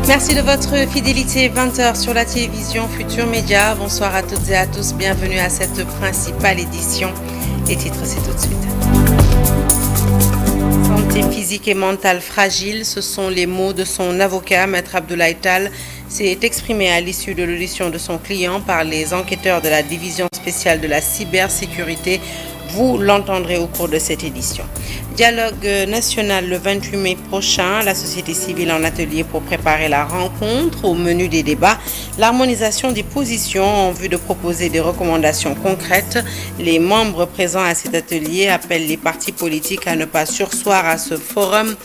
Merci de votre fidélité. 20h sur la télévision Futur Média. Bonsoir à toutes et à tous. Bienvenue à cette principale édition. Les titres, c'est tout de suite. Santé physique et mentale fragile, ce sont les mots de son avocat, Maître Abdoulaye Tall, s'est exprimé à l'issue de l'audition de son client par les enquêteurs de la division spéciale de la cybersécurité. Vous l'entendrez au cours de cette édition. Dialogue national le 28 mai prochain. La société civile en atelier pour préparer la rencontre. Au menu des débats, l'harmonisation des positions en vue de proposer des recommandations concrètes. Les membres présents à cet atelier appellent les partis politiques à ne pas surseoir à ce forum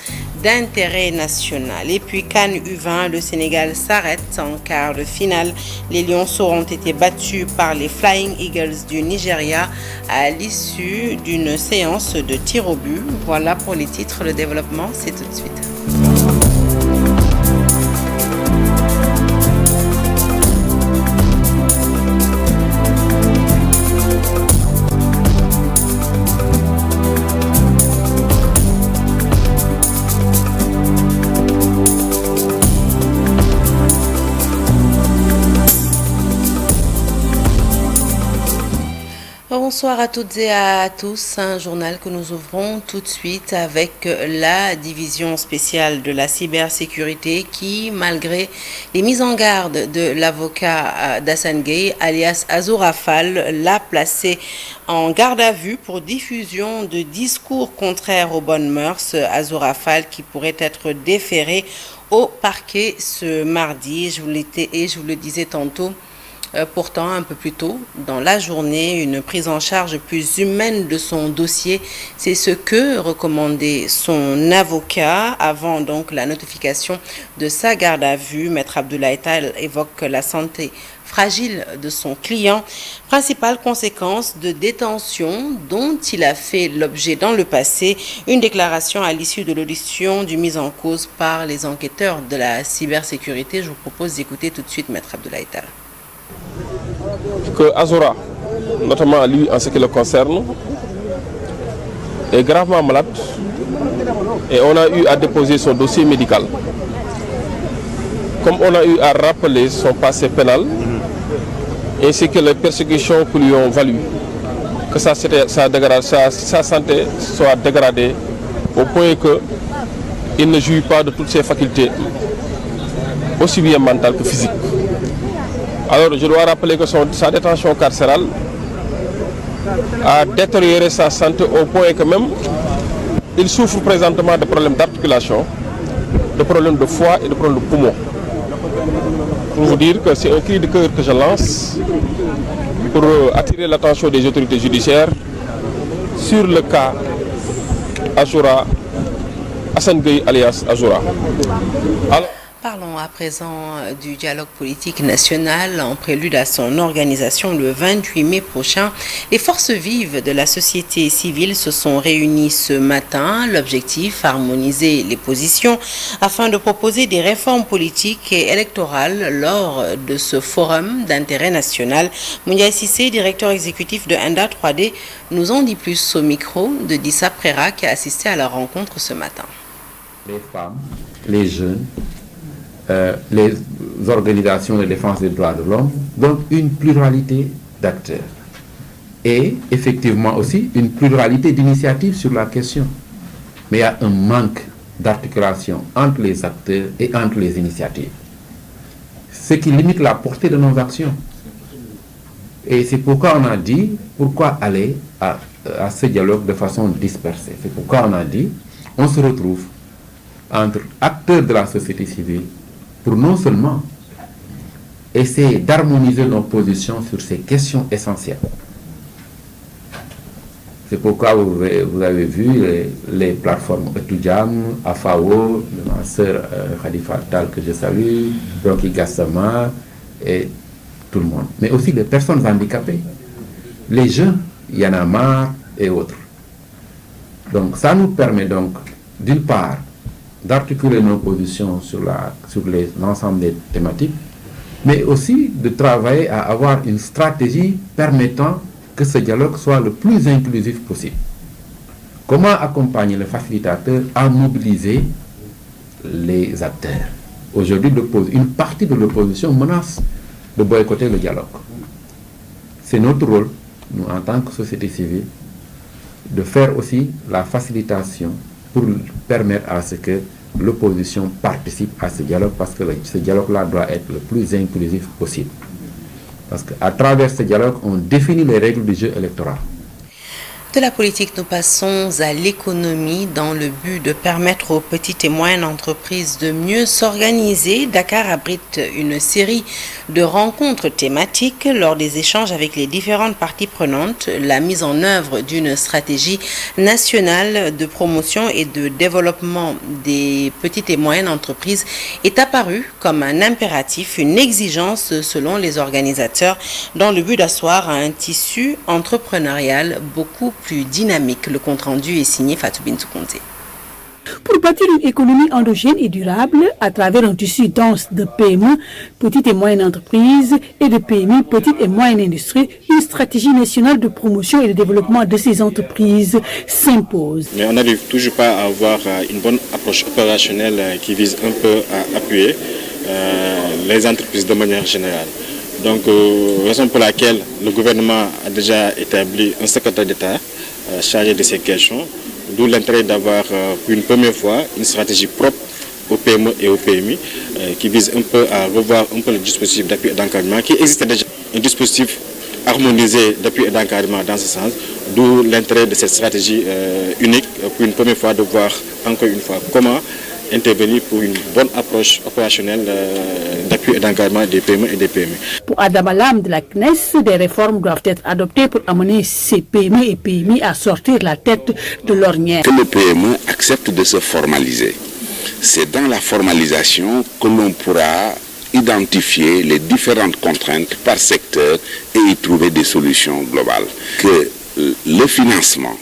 d'intérêt national. Et puis CAN U20, le Sénégal s'arrête en quart de finale. Les Lionceaux ont été battus par les Flying Eagles du Nigeria à l'issue d'une séance de tir au but. Voilà pour les titres, le développement, c'est tout de suite. Bonsoir à toutes et à tous, un journal que nous ouvrons tout de suite avec la division spéciale de la cybersécurité qui, malgré les mises en garde de l'avocat d'Hassane Gueye, alias Azoura Fall, l'a placé en garde à vue pour diffusion de discours contraires aux bonnes mœurs. Azoura Fall qui pourrait être déféré au parquet ce mardi, je vous le disais tantôt. Pourtant, un peu plus tôt dans la journée, une prise en charge plus humaine de son dossier, c'est ce que recommandait son avocat avant donc la notification de sa garde à vue. Maître Abdoulaye Tall évoque la santé fragile de son client, principale conséquence de détention dont il a fait l'objet dans le passé. Une déclaration à l'issue de l'audition du mis en cause par les enquêteurs de la cybersécurité. Je vous propose d'écouter tout de suite Maître Abdoulaye Tall. Que Azoura, notamment lui en ce qui le concerne, est gravement malade et on a eu à déposer son dossier médical. Comme on a eu à rappeler son passé pénal, ainsi que les persécutions qui lui ont valu que sa santé soit dégradée au point qu'il ne jouit pas de toutes ses facultés, aussi bien mentales que physiques. Alors je dois rappeler que sa détention carcérale a détérioré sa santé au point que même il souffre présentement de problèmes d'articulation, de problèmes de foie et de problèmes de poumon. Pour vous dire que c'est un cri de cœur que je lance pour attirer l'attention des autorités judiciaires sur le cas Azoura, Hassane Gueye alias Azoura. Alors, parlons à présent du dialogue politique national en prélude à son organisation le 28 mai prochain. Les forces vives de la société civile se sont réunies ce matin. L'objectif, harmoniser les positions afin de proposer des réformes politiques et électorales lors de ce forum d'intérêt national. Moundiaye Sissé, directeur exécutif de Enda 3D, nous en dit plus au micro de Dissa Prera qui a assisté à la rencontre ce matin. Les femmes, les jeunes, les organisations de défense des droits de l'homme, donc une pluralité d'acteurs. Et effectivement aussi une pluralité d'initiatives sur la question. Mais il y a un manque d'articulation entre les acteurs et entre les initiatives. Ce qui limite la portée de nos actions. Et c'est pourquoi on a dit, pourquoi aller à ce dialogue de façon dispersée. C'est pourquoi on a dit, on se retrouve entre acteurs de la société civile pour non seulement essayer d'harmoniser nos positions sur ces questions essentielles. C'est pourquoi vous avez vu les plateformes Etujam, AFAO, ma sœur Khalifa Tal que je salue, Rocky Gassama et tout le monde. Mais aussi les personnes handicapées, les jeunes, Y'en a marre et autres. Donc ça nous permet donc d'une part d'articuler nos positions sur l'ensemble des thématiques, mais aussi de travailler à avoir une stratégie permettant que ce dialogue soit le plus inclusif possible. Comment accompagner le facilitateur à mobiliser les acteurs? Aujourd'hui, une partie de l'opposition menace de boycotter le dialogue. C'est notre rôle, nous, en tant que société civile, de faire aussi la facilitation pour permettre à ce que l'opposition participe à ce dialogue, parce que ce dialogue-là doit être le plus inclusif possible. Parce qu'à travers ce dialogue, on définit les règles du jeu électoral. De la politique, nous passons à l'économie dans le but de permettre aux petites et moyennes entreprises de mieux s'organiser. Dakar abrite une série de rencontres thématiques lors des échanges avec les différentes parties prenantes. La mise en œuvre d'une stratégie nationale de promotion et de développement des petites et moyennes entreprises est apparue comme un impératif, une exigence selon les organisateurs dans le but d'asseoir un tissu entrepreneurial beaucoup plus dynamique. Le compte-rendu est signé Fatou Bintou Conté. Pour bâtir une économie endogène et durable à travers un tissu dense de PME, petites et moyennes entreprises, et de PMI, petites et moyennes industries, une stratégie nationale de promotion et de développement de ces entreprises s'impose. Mais on n'arrive toujours pas à avoir une bonne approche opérationnelle qui vise un peu à appuyer les entreprises de manière générale. Donc, raison pour laquelle le gouvernement a déjà établi un secrétaire d'État chargé de ces questions, d'où l'intérêt d'avoir pour une première fois une stratégie propre aux PME et aux PMI qui vise un peu à revoir un peu le dispositif d'appui et d'encadrement qui existait déjà, un dispositif harmonisé d'appui et d'encadrement dans ce sens, d'où l'intérêt de cette stratégie unique pour une première fois de voir encore une fois comment intervenir pour une bonne approche opérationnelle d'appui et d'encadrement des PME et des PMI. Pour Adam Alam de la CNES, des réformes doivent être adoptées pour amener ces PME et PMI à sortir la tête de l'ornière. Que le PME accepte de se formaliser. C'est dans la formalisation que l'on pourra identifier les différentes contraintes par secteur et y trouver des solutions globales. Que le financement,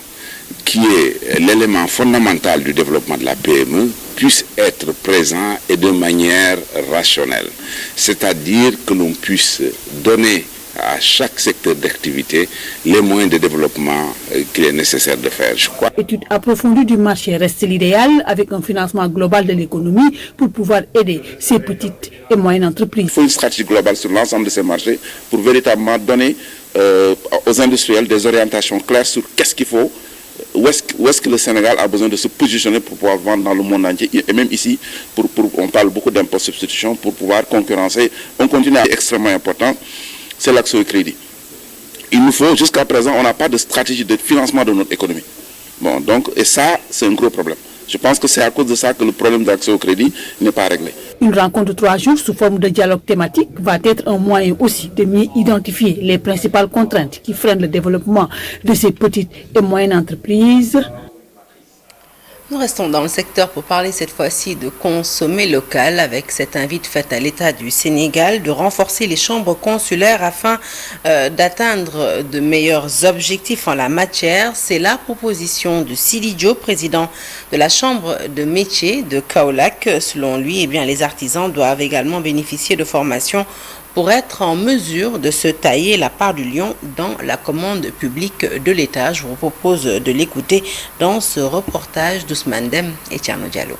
qui est l'élément fondamental du développement de la PME, puisse être présent et de manière rationnelle. C'est-à-dire que l'on puisse donner à chaque secteur d'activité les moyens de développement qu'il est nécessaire de faire, je crois. L'étude approfondie du marché reste l'idéal avec un financement global de l'économie pour pouvoir aider ces petites et moyennes entreprises. Il faut une stratégie globale sur l'ensemble de ces marchés pour véritablement donner aux industriels des orientations claires sur qu'est-ce qu'il faut, où est-ce que le Sénégal a besoin de se positionner pour pouvoir vendre dans le monde entier. Et même ici, on parle beaucoup d'impôt substitution pour pouvoir concurrencer. Un continent extrêmement important, c'est l'accès au crédit. Il nous faut, jusqu'à présent, on n'a pas de stratégie de financement de notre économie. Bon, donc, et ça, c'est un gros problème. Je pense que c'est à cause de ça que le problème d'accès au crédit n'est pas réglé. Une rencontre de 3 jours sous forme de dialogue thématique va être un moyen aussi de mieux identifier les principales contraintes qui freinent le développement de ces petites et moyennes entreprises. Nous restons dans le secteur pour parler cette fois-ci de consommer local avec cette invite faite à l'État du Sénégal de renforcer les chambres consulaires afin d'atteindre de meilleurs objectifs en la matière. C'est la proposition de Sidi Diop, président de la chambre de métier de Kaolack. Selon lui, les artisans doivent également bénéficier de formations pour être en mesure de se tailler la part du lion dans la commande publique de l'État. Je vous propose de l'écouter dans ce reportage d'Ousmane Dem et Tierno Diallo.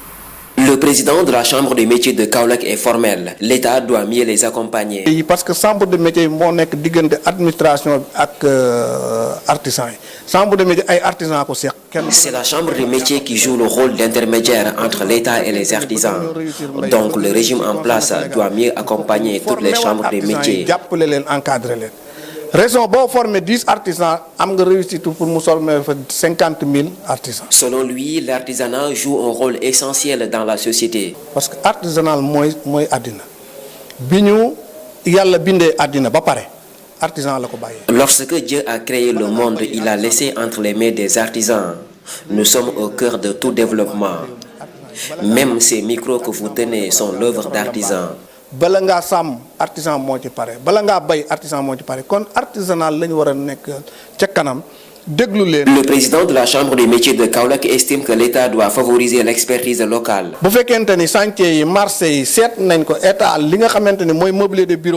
Le président de la chambre des métiers de Kaolack est formel. L'État doit mieux les accompagner. Parce que chambre de métier moo nekk diggante administration ak artisan yi. Chambre de métier ay artisans ko seq. C'est la chambre des métiers qui joue le rôle d'intermédiaire entre l'État et les artisans. Donc le régime en place doit mieux accompagner toutes les chambres des métiers. Jàppale leen, encadrer leen. Raison boo former 10 artisans am nga réussite pour mu former 50 000 artisans. Selon lui, l'artisanat joue un rôle essentiel dans la société. Parce que artisanal mooy àddina bi ñu yàlla bindee àddina ba pare artisan la ko bàyyee. Lorsque Dieu a créé le monde, il a laissé entre les mains des artisans. Nous sommes au cœur de tout développement. Même ces micros que vous tenez sont l'œuvre d'artisans. Bala ngaa sàmm artisan moo ci pare bala ngaa bay artisan moo ci pare kon artisanal la ñu war a nekk ca kanam Le président de la Chambre des métiers de Kaolack estime que l'État doit favoriser l'expertise locale.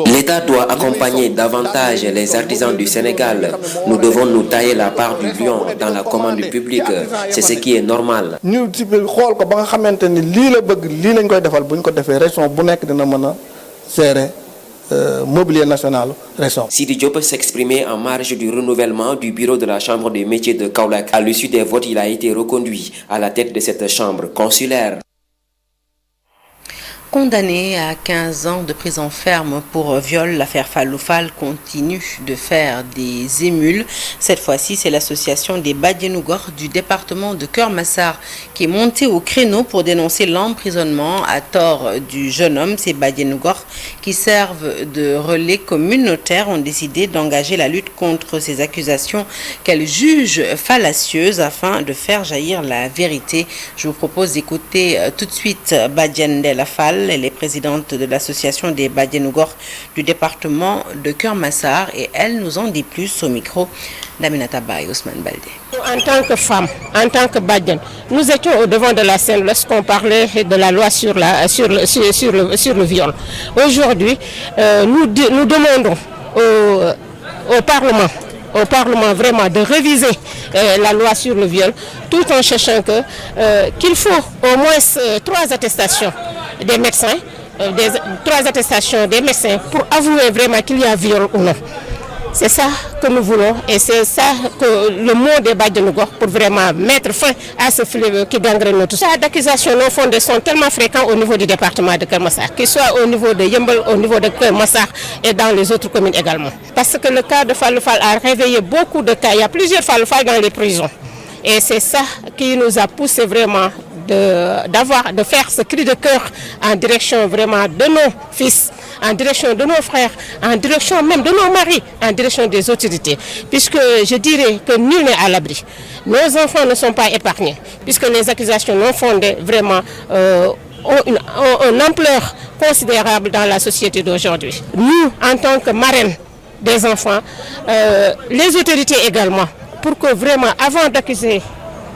L'État doit accompagner davantage les artisans du Sénégal. Nous devons nous tailler la part du lion dans la commande publique. C'est ce qui est normal. Mobilier national récent. Sidi Diop s'exprimait en marge du renouvellement du bureau de la Chambre des métiers de Kaolack. À l'issue des votes, il a été reconduit à la tête de cette chambre consulaire. Condamné à 15 ans de prison ferme pour viol, l'affaire Fallou Fall continue de faire des émules. Cette fois-ci, c'est l'association des Badianougor du département de Keur Massar qui est montée au créneau pour dénoncer l'emprisonnement à tort du jeune homme. Ces Badianougor qui servent de relais communautaire ont décidé d'engager la lutte contre ces accusations qu'elles jugent fallacieuses afin de faire jaillir la vérité. Je vous propose d'écouter tout de suite Badiane Della Fall. Elle est présidente de l'association des Badianougor du département de Keur Massar et elle nous en dit plus au micro d'Aminata Ba et Ousmane Baldé. En tant que femme, en tant que Badiane, nous étions au devant de la scène lorsqu'on parlait de la loi sur le viol. Aujourd'hui, nous demandons au Parlement vraiment de réviser la loi sur le viol, tout en cherchant qu'il faut au moins 3 attestations des médecins, 3 attestations des médecins pour avouer vraiment qu'il y a viol ou non. C'est ça que nous voulons et c'est ça que le mot des Badianougor pour vraiment mettre fin à ce fléau qui gangrène tout ça. Les accusations non fondées sont tellement fréquentes au niveau du département de Keur Massar, qu'ils soient au niveau de Yeumbeul, au niveau de Keur Massar et dans les autres communes également. Parce que le cas de Fallou Fall a réveillé beaucoup de cas. Il y a plusieurs Fallou Fall dans les prisons. Et c'est ça qui nous a poussé vraiment de faire ce cri de cœur en direction vraiment de nos fils, en direction de nos frères, en direction même de nos maris, en direction des autorités. Puisque je dirais que nul n'est à l'abri. Nos enfants ne sont pas épargnés, puisque les accusations non fondées vraiment ont une ampleur considérable dans la société d'aujourd'hui. Nous, en tant que marraines des enfants, les autorités également, pour que vraiment, avant d'accuser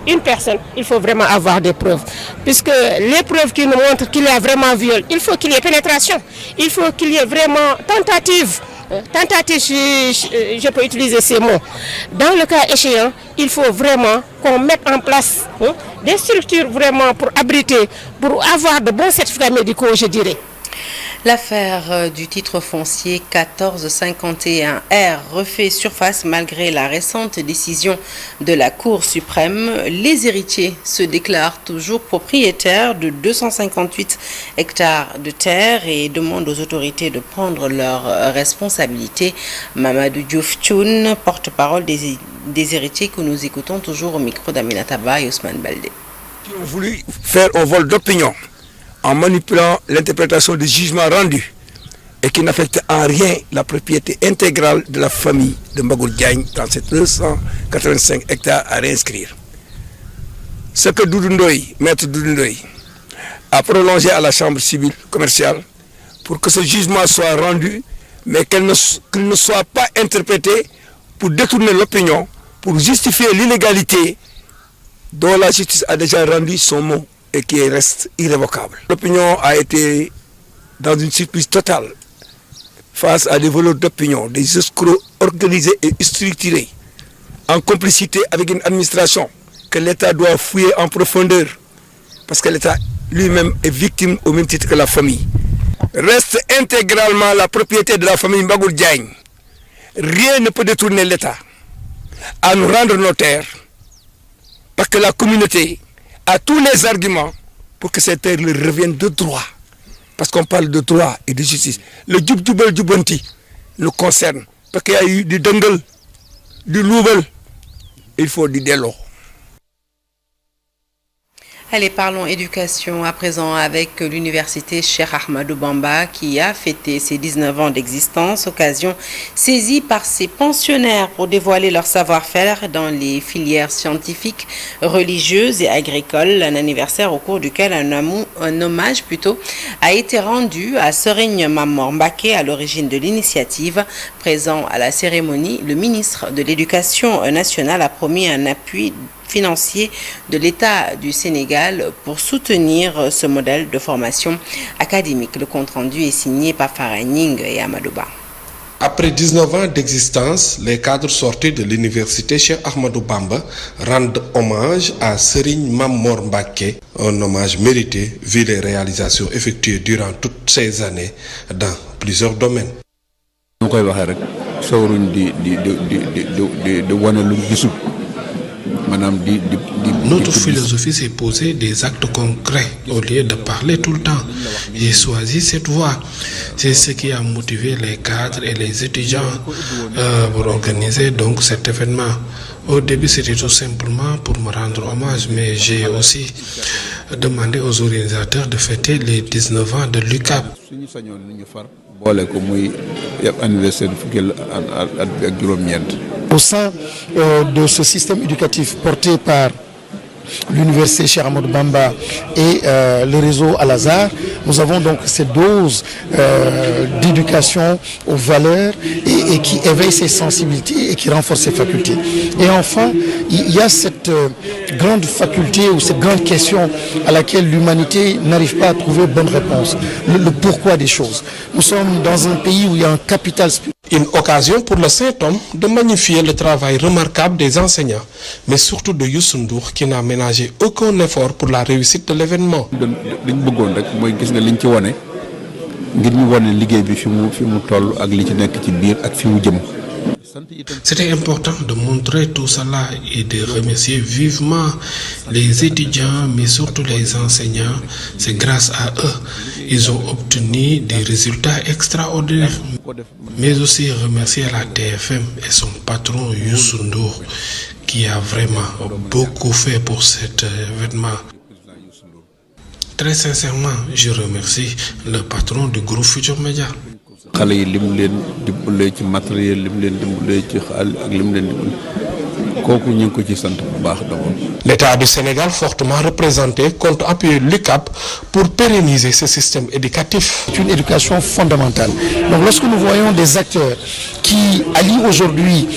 une personne, il faut vraiment avoir des preuves. Puisque les preuves qui nous montrent qu'il y a vraiment viol, il faut qu'il y ait pénétration, il faut qu'il y ait vraiment tentative. Tentative, je peux utiliser ces mots. Dans le cas échéant, il faut vraiment qu'on mette en place des structures vraiment pour abriter, pour avoir de bons certificats médicaux, je dirais. L'affaire du titre foncier 1451R refait surface malgré la récente décision de la Cour suprême. Les héritiers se déclarent toujours propriétaires de 258 hectares de terre et demandent aux autorités de prendre leurs responsabilités. Mamadou Diouf Thioune, porte-parole des héritiers que nous écoutons toujours au micro d'Aminata Ba et Ousmane Baldé. Ils ont voulu faire un vol d'opinion en manipulant l'interprétation des jugements rendus et qui n'affecte en rien la propriété intégrale de la famille de Mbagoul Diagne dans ces 285 hectares à réinscrire. Ce que Maître Doudou Ndoye a prolongé à la Chambre civile commerciale pour que ce jugement soit rendu, mais qu'il ne soit pas interprété pour détourner l'opinion, pour justifier l'illégalité dont la justice a déjà rendu son mot et qui reste irrévocable. L'opinion a été dans une surprise totale face à des voleurs d'opinion, des escrocs organisés et structurés, en complicité avec une administration que l'État doit fouiller en profondeur, parce que l'État lui-même est victime au même titre que la famille. Reste intégralement la propriété de la famille Mbagoul Diagne. Rien ne peut détourner l'État à nous rendre nos terres, parce que la communauté a tous les arguments pour que ces terres leur reviennent de droit. Parce qu'on parle de droit et de justice. Le Djoubel Djoubonti nous concerne. Parce qu'il y a eu du Dengel, du Loubel, il faut du Delo. Allez, parlons éducation à présent avec l'université Cheikh Ahmadou Bamba qui a fêté ses 19 ans d'existence, occasion saisie par ses pensionnaires pour dévoiler leur savoir-faire dans les filières scientifiques, religieuses et agricoles. Un anniversaire au cours duquel un hommage a été rendu à Serigne Mamor Mbacké à l'origine de l'initiative. Présent à la cérémonie, le ministre de l'Éducation nationale a promis un appui financier de l'État du Sénégal pour soutenir ce modèle de formation académique. Le compte-rendu est signé par Farah Ning et Amadouba. Après 19 ans d'existence, les cadres sortis de l'université Cheikh Ahmadou Bamba rendent hommage à Serigne Mamor Mbacké, un hommage mérité vu les réalisations effectuées durant toutes ces années dans plusieurs domaines. Notre philosophie, c'est poser des actes concrets au lieu de parler tout le temps. J'ai choisi cette voie. C'est ce qui a motivé les cadres et les étudiants pour organiser donc cet événement. Au début, c'était tout simplement pour me rendre hommage, mais j'ai aussi demandé aux organisateurs de fêter les 19 ans de l'UCAB. Au sein de ce système éducatif porté par l'université Cheikh Ahmadou Bamba et le réseau Al-Azhar, nous avons donc cette dose d'éducation aux valeurs et qui éveille ses sensibilités et qui renforce ses facultés. Et enfin, il y a cette grande faculté ou cette grande question à laquelle l'humanité n'arrive pas à trouver bonne réponse. Le pourquoi des choses. Nous sommes dans un pays où il y a un capital spirituel. Une occasion pour le Saint-Homme de magnifier le travail remarquable des enseignants, mais surtout de Youssou Ndour qui n'a ménagé aucun effort pour la réussite de l'événement. C'était important de montrer tout cela et de remercier vivement les étudiants, mais surtout les enseignants. C'est grâce à eux ils ont obtenu des résultats extraordinaires. Mais aussi remercier la TFM et son patron Youssou Ndour qui a vraiment beaucoup fait pour cet événement. Très sincèrement, je remercie le patron du groupe Futur Média. L'État du Sénégal, fortement représenté, compte appuyer l'UCAB pour pérenniser ce système éducatif. C'est une éducation fondamentale. Donc lorsque nous voyons des acteurs qui allient aujourd'hui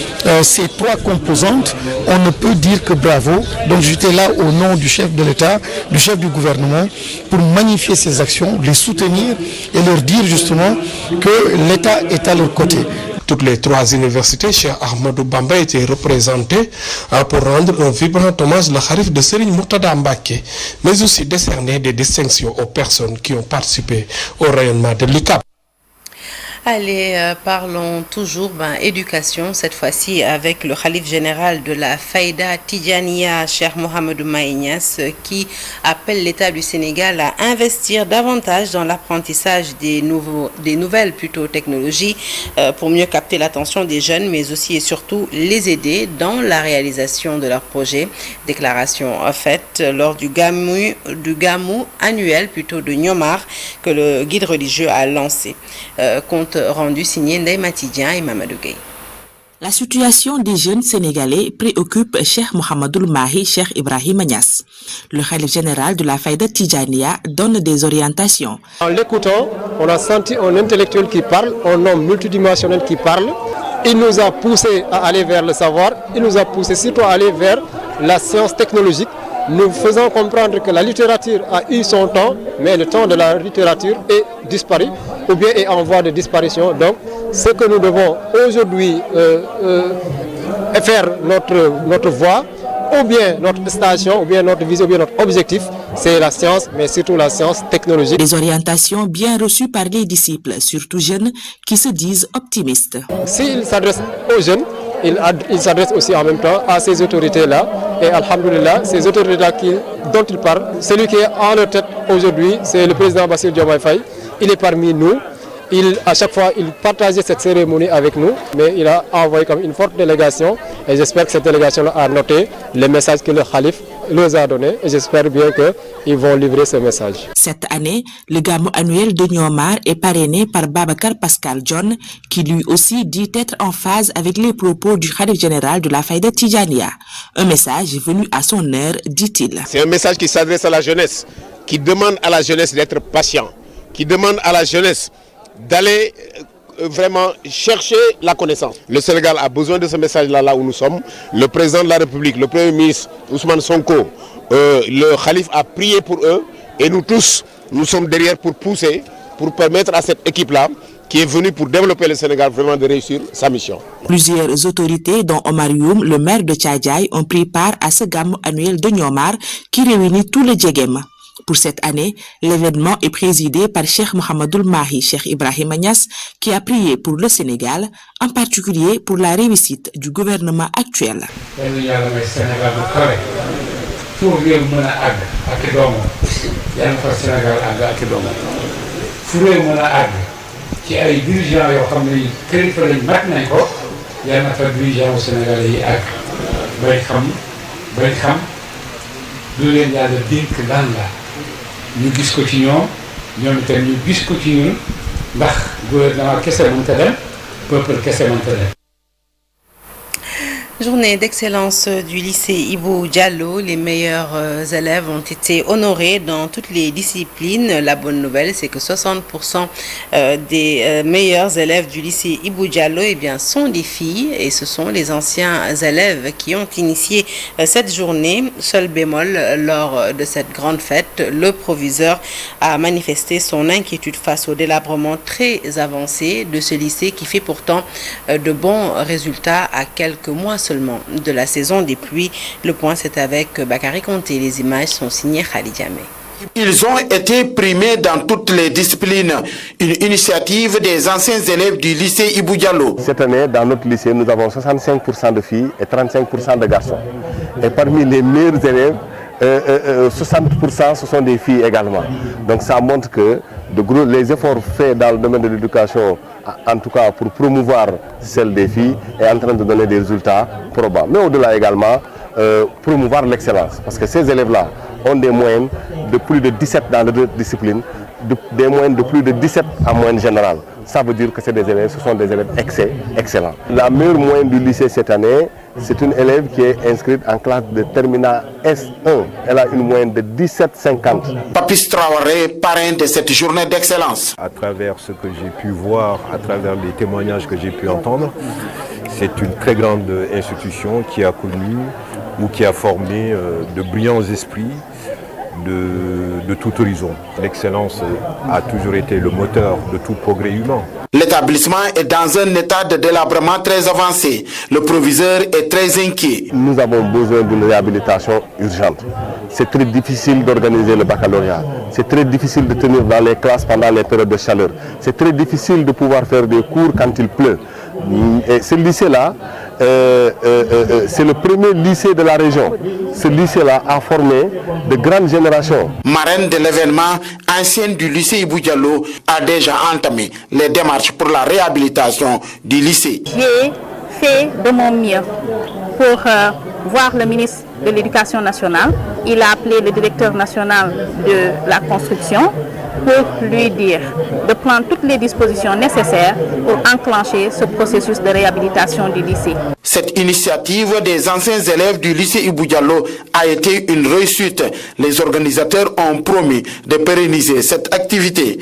ces trois composantes, on ne peut dire que bravo. Donc j'étais là au nom du chef de l'État, du chef du gouvernement, pour magnifier ces actions, les soutenir et leur dire justement que l'État est à leur côté. Toutes les trois universités Cheikh Ahmadou Bamba étaient représentées pour rendre un vibrant hommage le Khalif de Serigne Mourtada Mbacké, mais aussi décerner des distinctions aux personnes qui ont participé au rayonnement de l'UCAB. Allez, parlons toujours éducation, cette fois-ci avec le Khalif général de la Faïda Tidjaniya, Cheikh Mohamedou Mahi Niasse, qui appelle l'État du Sénégal à investir davantage dans l'apprentissage des nouvelles technologies pour mieux capter l'attention des jeunes, mais aussi et surtout les aider dans la réalisation de leurs projets. Déclaration faite lors du Gamou annuel de Nyomar que le guide religieux a lancé. Compte rendu signé Ndeye Matidien et Mamadou Gueye. La situation des jeunes Sénégalais préoccupe Cheikh Mohamedoul Mahi Cheikh Ibrahima Niasse. Le khalife général de la Faïda Tidjaniya donne des orientations. En l'écoutant, on a senti un intellectuel qui parle, un homme multidimensionnel qui parle. Il nous a poussé à aller vers le savoir, il nous a poussé surtout à aller vers la science technologique. Nous faisons comprendre que la littérature a eu son temps, mais le temps de la littérature est disparu, ou bien est en voie de disparition. Donc, ce que nous devons aujourd'hui faire notre voie, ou bien notre station, ou bien notre vision, ou bien notre objectif, c'est la science, mais surtout la science technologique. Des orientations bien reçues par les disciples, surtout jeunes, qui se disent optimistes. S'il s'adresse aux jeunes, il s'adresse aussi en même temps à ces autorités-là. Et alhamdoulilah, ces autorités-là dont il parle, celui qui est en leur tête aujourd'hui, c'est le président Bassirou Diomaye Faye. Il est parmi nous. À chaque fois, il partageait cette cérémonie avec nous, mais il a envoyé comme une forte délégation. Et j'espère que cette délégation a noté les messages que le Khalif leur a donné et j'espère bien qu'ils vont livrer ce message. Cette année, le Gamou annuel de Niomar est parrainé par Babacar Pascal John, qui lui aussi dit être en phase avec les propos du Khalif général de la Faïda Tijaniya. Un message venu à son heure, dit-il. C'est un message qui s'adresse à la jeunesse, qui demande à la jeunesse d'être patient, qui demande à la jeunesse d'aller vraiment chercher la connaissance. Le Sénégal a besoin de ce message-là, là où nous sommes. Le président de la République, le Premier ministre Ousmane Sonko, le Khalif a prié pour eux et nous tous, nous sommes derrière pour pousser, pour permettre à cette équipe-là qui est venue pour développer le Sénégal vraiment de réussir sa mission. Plusieurs autorités, dont Omar Youm, le maire de Tchadjaï, ont pris part à ce Gamou annuel de Niomar qui réunit tout le Djegem. Pour cette année, l'événement est présidé par Cheikh Mohamedoul Mahi Cheikh Ibrahima Niass, qui a prié pour le Sénégal, en particulier pour la réussite du gouvernement actuel. ñu gis ko ci ñoom itam ñu gis ko ci ñun ndax gouvernement kese mënta dem peuple kese mënta dem. Journée d'excellence du lycée Ibou Diallo. Les meilleurs élèves ont été honorés dans toutes les disciplines. La bonne nouvelle, c'est que 60% des meilleurs élèves du lycée Ibou Diallo sont des filles et ce sont les anciens élèves qui ont initié cette journée. Seul bémol, lors de cette grande fête, le proviseur a manifesté son inquiétude face au délabrement très avancé de ce lycée qui fait pourtant de bons résultats à quelques mois seulement de la saison des pluies. Le point, c'est avec Bakary Conté. Les images sont signées Khalid Diamé. Ils ont été primés dans toutes les disciplines. Une initiative des anciens élèves du lycée Ibou Diallo. Cette année, dans notre lycée, nous avons 65% de filles et 35% de garçons. Et parmi les meilleurs élèves, 60% ce sont des filles également. Donc ça montre que les efforts faits dans le domaine de l'éducation, en tout cas pour promouvoir celle des filles, est en train de donner des résultats probants. Mais au-delà également, promouvoir l'excellence. Parce que ces élèves-là ont des moyennes de plus de 17 dans les disciplines, des moyennes de plus de 17 en moyenne générale. Ça veut dire que ce sont des élèves excellents. La meilleure moyenne du lycée cette année, c'est une élève qui est inscrite en classe de terminale S1. Elle a une moyenne de 17,50. Papis Traoré, parrain de cette journée d'excellence. À travers ce que j'ai pu voir, à travers les témoignages que j'ai pu entendre, c'est une très grande institution qui a connu ou qui a formé de brillants esprits de tout horizon. L'excellence a toujours été le moteur de tout progrès humain. L'établissement est dans un état de délabrement très avancé. Le proviseur est très inquiet. Nous avons besoin d'une réhabilitation urgente. C'est très difficile d'organiser le baccalauréat. C'est très difficile de tenir dans les classes pendant les périodes de chaleur. C'est très difficile de pouvoir faire des cours quand il pleut. Et ce lycée-là, c'est le premier lycée de la région. Ce lycée-là a formé de grandes générations. Marraine de l'événement, ancienne du lycée Ibou Diallo, a déjà entamé les démarches pour la réhabilitation du lycée. J'ai fait de mon mieux pour voir le ministre de l'Éducation nationale. Il a appelé le directeur national de la construction pour lui dire de prendre toutes les dispositions nécessaires pour enclencher ce processus de réhabilitation du lycée. Cette initiative des anciens élèves du lycée Ibou Diallo a été une réussite. Les organisateurs ont promis de pérenniser cette activité.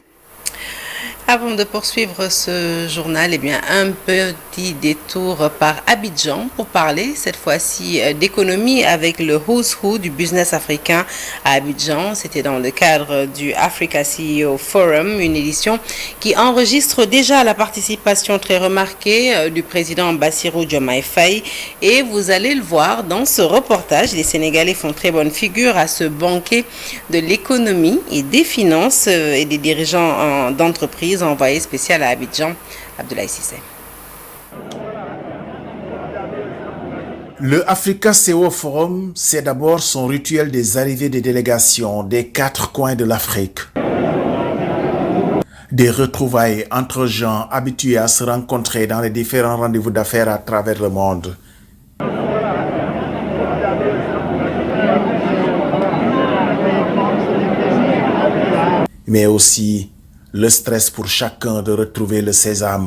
Avant de poursuivre ce journal, un petit détour par Abidjan pour parler cette fois-ci d'économie avec le Who's Who du business africain à Abidjan. C'était dans le cadre du Africa CEO Forum, une édition qui enregistre déjà la participation très remarquée du président Bassirou Diomaye Faye. Et vous allez le voir dans ce reportage, les Sénégalais font très bonne figure à ce banquet de l'économie et des finances et des dirigeants d'entreprises. Envoyé spécial à Abidjan, Abdoulaye Cissé. Le Africa CEO Forum, c'est d'abord son rituel des arrivées des délégations des 4 coins de l'Afrique. Des retrouvailles entre gens habitués à se rencontrer dans les différents rendez-vous d'affaires à travers le monde. mais aussi le stress pour chacun de retrouver le sésame,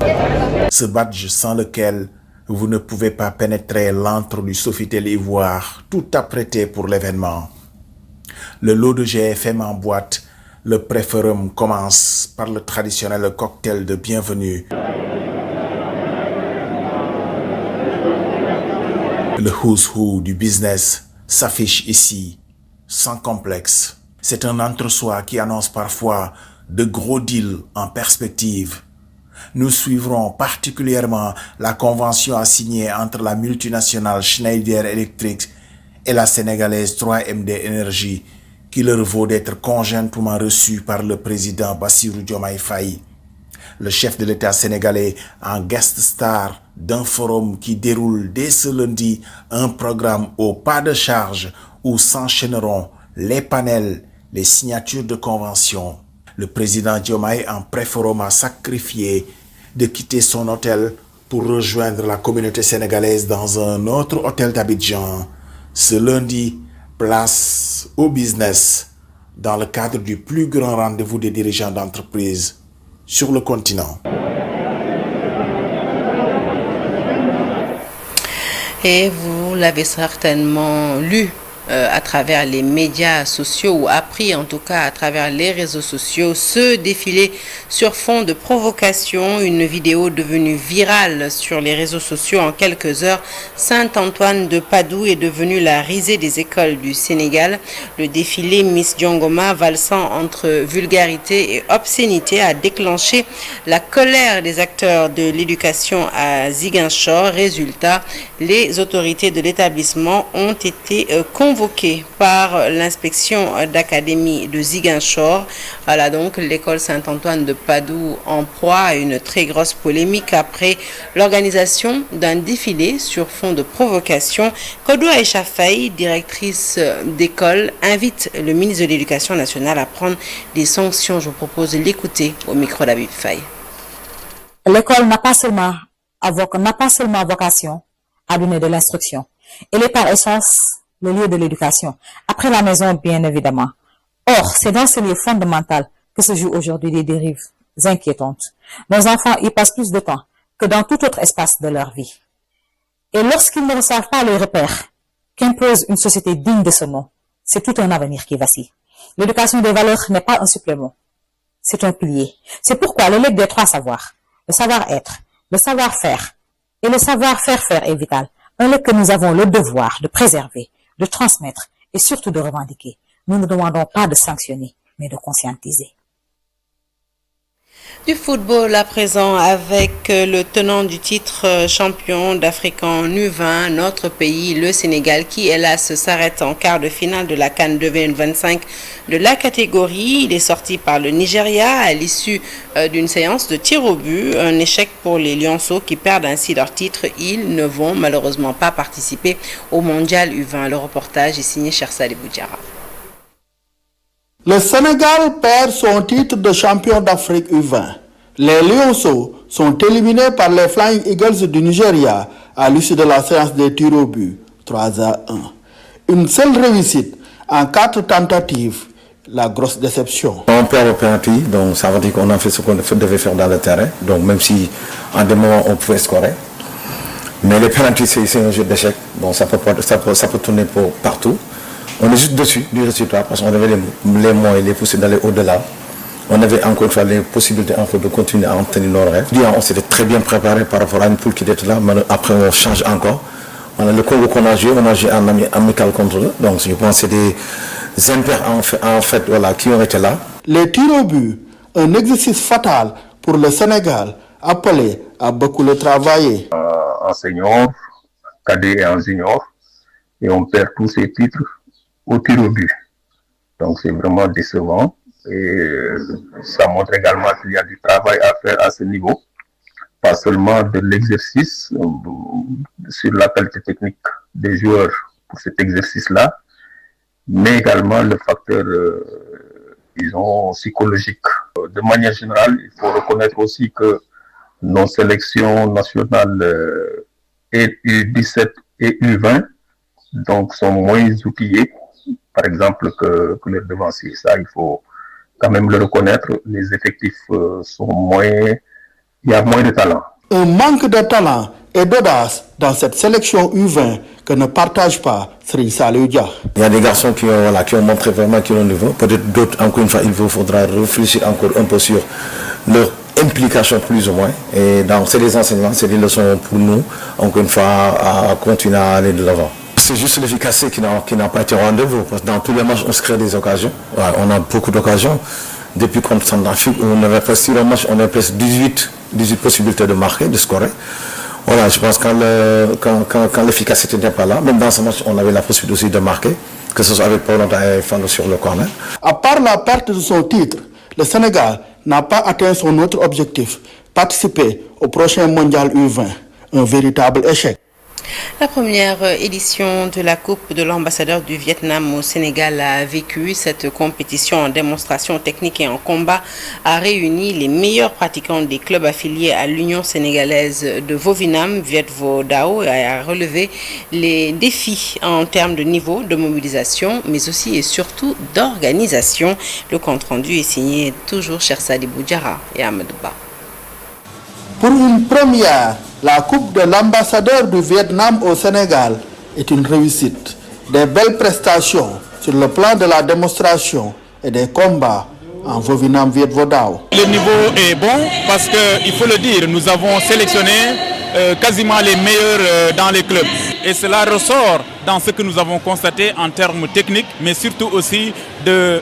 ce badge sans lequel vous ne pouvez pas pénétrer l'antre du Sofitel Ivoire, tout apprêté pour l'événement. Le lot de GFM en boîte, le préforum commence par le traditionnel cocktail de bienvenue. Le who's who du business s'affiche ici, sans complexe. C'est un entre-soi qui annonce parfois de gros deals en perspective. Nous suivrons particulièrement la convention à signer entre la multinationale Schneider Electric et la sénégalaise 3MD Energy, qui leur vaut d'être conjointement reçus par le président Bassirou Diomaye Faye. Le chef de l'État sénégalais en guest star d'un forum qui déroule dès ce lundi un programme au pas de charge où s'enchaîneront les panels, les signatures de convention. Le président Diomaye en pré-forum a sacrifié de quitter son hôtel pour rejoindre la communauté sénégalaise dans un autre hôtel d'Abidjan. Ce lundi, place au business dans le cadre du plus grand rendez-vous des dirigeants d'entreprise sur le continent. Et vous l'avez certainement lu à travers les médias sociaux ou appris en tout cas à travers les réseaux sociaux, ce défilé sur fond de provocation, une vidéo devenue virale sur les réseaux sociaux en quelques heures. Saint-Antoine de Padoue est devenu la risée des écoles du Sénégal. Le défilé Miss Diongoma, valsant entre vulgarité et obscénité, a déclenché la colère des acteurs de l'éducation à Ziguinchor. Résultat, les autorités de l'établissement ont été convoquées par l'inspection d'académie de Ziguinchor. Voilà donc l'école Saint-Antoine de Padoue en proie à une très grosse polémique après l'organisation d'un défilé sur fond de provocation. Kodou Aïcha Faye, directrice d'école, invite le ministre de l'Éducation nationale à prendre des sanctions. Je vous propose de l'écouter au micro d'Abib Faye. L'école n'a pas seulement vocation à donner de l'instruction. Elle est par essence le lieu de l'éducation, après la maison bien évidemment. Or, c'est dans ce lieu fondamental que se jouent aujourd'hui des dérives inquiétantes. Nos enfants y passent plus de temps que dans tout autre espace de leur vie. Et lorsqu'ils ne reçoivent pas les repères qu'impose une société digne de ce nom, c'est tout un avenir qui vacille. L'éducation des valeurs n'est pas un supplément, c'est un pilier. C'est pourquoi le legs des trois savoirs, le savoir-être, le savoir-faire et le savoir-faire est vital. Un legs que nous avons le devoir de préserver, de transmettre et surtout de revendiquer. Nous ne demandons pas de sanctionner, mais de conscientiser. Du football à présent avec le tenant du titre champion d'Afrique en U20, notre pays, le Sénégal, qui hélas s'arrête en quart de finale de la CAN 2025 de la catégorie. Il est sorti par le Nigeria à l'issue d'une séance de tir au but. Un échec pour les Lionceaux qui perdent ainsi leur titre. Ils ne vont malheureusement pas participer au mondial U20. Le reportage est signé Chersali Boudjara. Le Sénégal perd son titre de champion d'Afrique U20. Les Lionceaux sont éliminés par les Flying Eagles du Nigeria à l'issue de la séance des tirs au but, 3-1. Une seule réussite en 4 tentatives, la grosse déception. On perd le penalty, donc ça veut dire qu'on a fait ce qu'on devait faire dans le terrain. Donc même si en des moments on pouvait scorer. Mais le penalty c'est un jeu d'échec, donc ça peut tourner pour partout. On est juste dessus du résultat parce qu'on avait les moyens, les poussées d'aller au-delà. On avait encore une fois les possibilités de continuer à obtenir nos rêves. On s'était très bien préparé par rapport à une poule qui était là, mais après on change encore. On a le Congo qu'on a joué en amical contre eux. Donc je pense que c'est des impairs en fait voilà, qui ont été là. Les tirs au but, un exercice fatal pour le Sénégal, appelé à beaucoup le travailler. En senior, cadet et en junior, et on perd tous ces titres au tir au but. Donc c'est vraiment décevant et ça montre également qu'il y a du travail à faire à ce niveau, pas seulement de l'exercice sur la qualité technique des joueurs pour cet exercice-là, mais également le facteur psychologique. De manière générale, il faut reconnaître aussi que nos sélections nationales U17 et U20 donc sont moins outillées, par exemple, que leurs devanciers. Ça, il faut quand même le reconnaître, les effectifs sont moins, il y a moins de talent. Un manque de talent et d'audace dans cette sélection U20 que ne partage pas Serigne Saliou Dia. Il y a des garçons qui ont montré vraiment qu'ils ont le niveau. Peut-être d'autres, encore une fois, il vous faudra réfléchir encore un peu sur leur implication plus ou moins. Et donc, c'est des enseignements, c'est des leçons pour nous, encore une fois, à continuer à aller de l'avant. C'est juste l'efficacité qui n'a pas été au rendez-vous. Parce que dans tous les matchs, on se crée des occasions. Ouais, on a beaucoup d'occasions. Depuis contre Centrafrique, on avait presque sur le match, on a presque 18 possibilités de marquer, de scorer. Voilà, je pense que quand l'efficacité n'était pas là, même dans ce match, on avait la possibilité aussi de marquer, que ce soit avec Paulonta et Fando sur le corner. À part la perte de son titre, le Sénégal n'a pas atteint son autre objectif, participer au prochain mondial U20, un véritable échec. La première édition de la Coupe de l'ambassadeur du Vietnam au Sénégal a vécu. Cette compétition en démonstration technique et en combat a réuni les meilleurs pratiquants des clubs affiliés à l'Union sénégalaise de Vovinam, Viet Vo Dao, et a relevé les défis en termes de niveau de mobilisation, mais aussi et surtout d'organisation. Le compte-rendu est signé toujours Chersadi Boudjara et Ahmed Ba. Pour une première, la Coupe de l'ambassadeur du Vietnam au Sénégal est une réussite. Des belles prestations sur le plan de la démonstration et des combats en Vovinam Viet Vo Dao. Le niveau est bon parce qu'il faut le dire, nous avons sélectionné quasiment les meilleurs dans les clubs. Et cela ressort dans ce que nous avons constaté en termes techniques, mais surtout aussi de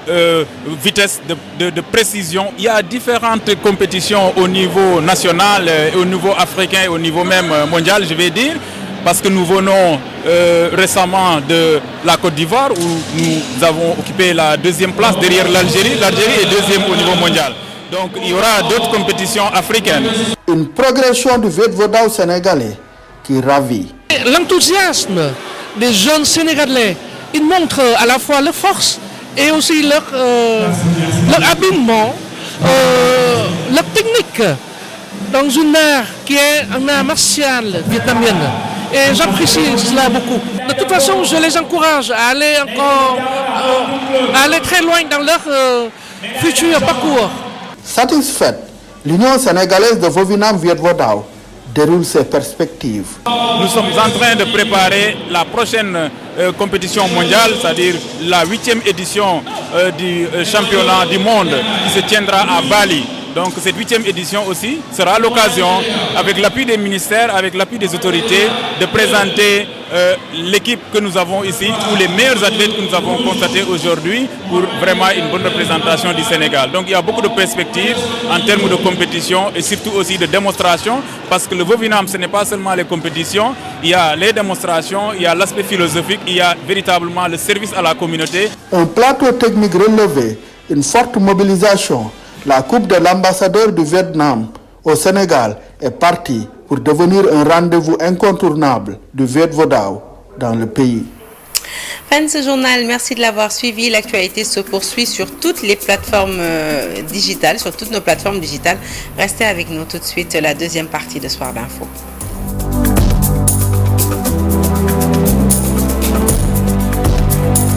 vitesse, de précision. Il y a différentes compétitions au niveau national, au niveau africain et au niveau même mondial, je vais dire, parce que nous venons récemment de la Côte d'Ivoire où nous avons occupé la deuxième place derrière l'Algérie. L'Algérie est deuxième au niveau mondial. Donc il y aura d'autres compétitions africaines. Une progression du Viet Vo Dao sénégalais qui ravit. L'enthousiasme des jeunes Sénégalais, ils montrent à la fois leur force et aussi leur habillement, leur technique dans une art qui est un art martial vietnamienne. Et j'apprécie cela beaucoup. De toute façon, je les encourage à aller très loin dans leur futur parcours. Satisfaite, l'Union sénégalaise de Vovinam Viet Vo Dao déroule ses perspectives. Nous sommes en train de préparer la prochaine compétition mondiale, c'est-à-dire la 8e édition du championnat du monde qui se tiendra à Bali. Donc cette 8e édition aussi sera l'occasion, avec l'appui des ministères, avec l'appui des autorités, de présenter l'équipe que nous avons ici, ou les meilleurs athlètes que nous avons constatés aujourd'hui pour vraiment une bonne représentation du Sénégal. Donc il y a beaucoup de perspectives en termes de compétition et surtout aussi de démonstration, parce que le Vovinam, ce n'est pas seulement les compétitions, il y a les démonstrations, il y a l'aspect philosophique, il y a véritablement le service à la communauté. Un plateau technique relevé, une forte mobilisation. La Coupe de l'ambassadeur du Vietnam au Sénégal est partie pour devenir un rendez-vous incontournable du Viet Vo Dao dans le pays. Fin de ce journal, merci de l'avoir suivi. L'actualité se poursuit sur toutes les plateformes digitales, sur toutes nos plateformes digitales. Restez avec nous tout de suite, la deuxième partie de Soir d'Info.